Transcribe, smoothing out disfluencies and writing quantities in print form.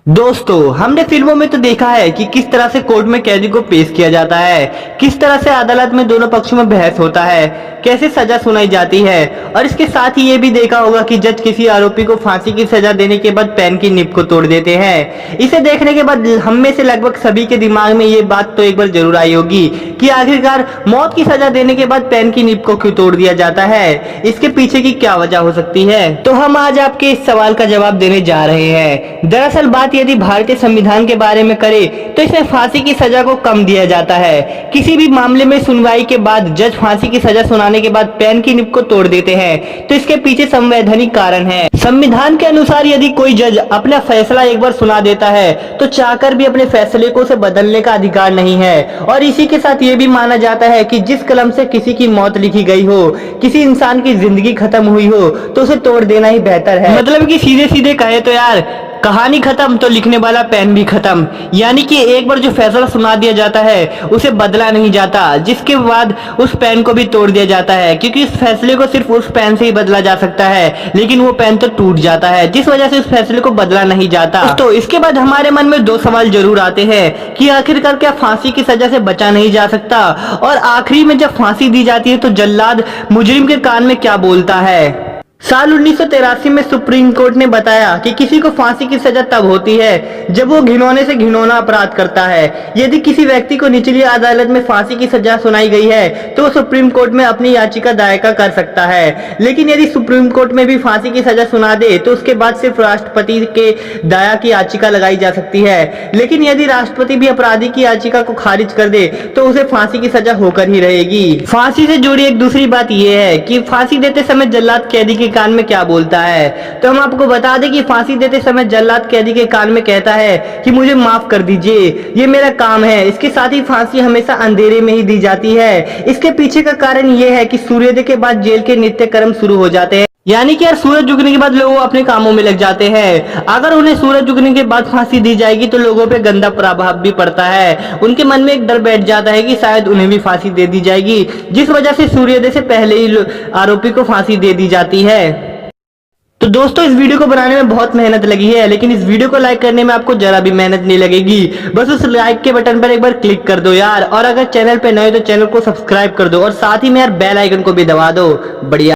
दोस्तों, हमने फिल्मों में तो देखा है कि किस तरह से कोर्ट में कैदी को पेश किया जाता है, किस तरह से अदालत में दोनों पक्षों में बहस होता है, कैसे सजा सुनाई जाती है। और इसके साथ ही ये भी देखा होगा कि जज किसी आरोपी को फांसी की सजा देने के बाद पेन की निब को तोड़ देते हैं। इसे देखने के बाद हम में से लगभग सभी के दिमाग में ये बात तो एक बार जरूर आई होगी कि आखिरकार मौत की सजा देने के बाद पेन की निब को क्यों तोड़ दिया जाता है, इसके पीछे की क्या वजह हो सकती है। तो हम आज आपके इस सवाल का जवाब देने जा रहे हैं। दरअसल बात यदि भारतीय संविधान के बारे में करें तो इसमें फांसी की सजा को कम दिया जाता है। किसी भी मामले में सुनवाई के बाद जज फांसी की सजा सुनाने के बाद पेन की निब को तोड़ देते हैं, तो इसके पीछे संवैधानिक कारण है। संविधान के अनुसार यदि कोई जज अपना फैसला एक बार सुना देता है तो चाहकर भी अपने फैसले को उसे बदलने का अधिकार नहीं है। और इसी के साथ ये भी माना जाता है कि जिस कलम से किसी की मौत लिखी गई हो, किसी इंसान की जिंदगी खत्म हुई हो, तो उसे तोड़ देना ही बेहतर है। मतलब कि सीधे सीधे कहे तो यार, कहानी खत्म तो लिखने वाला पेन भी खत्म। यानी कि एक बार जो फैसला सुना दिया जाता है उसे बदला नहीं जाता, जिसके बाद उस पेन को भी तोड़ दिया जाता है, क्योंकि इस फैसले को सिर्फ उस पेन से ही बदला जा सकता है, लेकिन वो पेन तो टूट जाता है, जिस वजह से उस फैसले को बदला नहीं जाता। तो इसके बाद हमारे मन में दो सवाल जरूर आते हैं कि आखिरकार क्या फांसी की सजा से बचा नहीं जा सकता, और आखिरी में जब फांसी दी जाती है तो जल्लाद मुजरिम के कान में क्या बोलता है। साल 1983 में सुप्रीम कोर्ट ने बताया कि किसी को फांसी की सजा तब होती है जब वो घिनौने से घिनौना अपराध करता है। यदि किसी व्यक्ति को निचली अदालत में फांसी की सजा सुनाई गई है तो वो सुप्रीम कोर्ट में अपनी याचिका दायर कर सकता है। लेकिन यदि सुप्रीम कोर्ट में भी फांसी की सजा सुना दे तो उसके बाद सिर्फ राष्ट्रपति के दया की याचिका लगाई जा सकती है। लेकिन यदि राष्ट्रपति भी अपराधी की याचिका को खारिज कर दे तो उसे फांसी की सजा होकर ही रहेगी। फांसी से जुड़ी एक दूसरी बात यह है कि फांसी देते समय जल्लाद कैदी के कान में क्या बोलता है। तो हम आपको बता दें कि फांसी देते समय जल्लाद कैदी के कान में कहता है कि मुझे माफ कर दीजिए, ये मेरा काम है। इसके साथ ही फांसी हमेशा अंधेरे में ही दी जाती है। इसके पीछे का कारण ये है कि सूर्योदय के बाद जेल के नित्य कर्म शुरू हो जाते हैं। यानी कि यार सूरज उगने के बाद लोग अपने कामों में लग जाते हैं। अगर उन्हें सूरज उगने के बाद फांसी दी जाएगी तो लोगों पे गंदा प्रभाव भी पड़ता है। उनके मन में एक डर बैठ जाता है कि शायद उन्हें भी फांसी दे दी जाएगी, जिस वजह से सूर्योदय से पहले ही आरोपी को फांसी दे दी जाती है। तो दोस्तों, इस वीडियो को बनाने में बहुत मेहनत लगी है, लेकिन इस वीडियो को लाइक करने में आपको जरा भी मेहनत नहीं लगेगी। बस उस लाइक के बटन पर एक बार क्लिक कर दो यार। और अगर चैनल पे नए हो तो चैनल को सब्सक्राइब कर दो, और साथ ही में यार बेल आइकन को भी दबा दो। बढ़िया।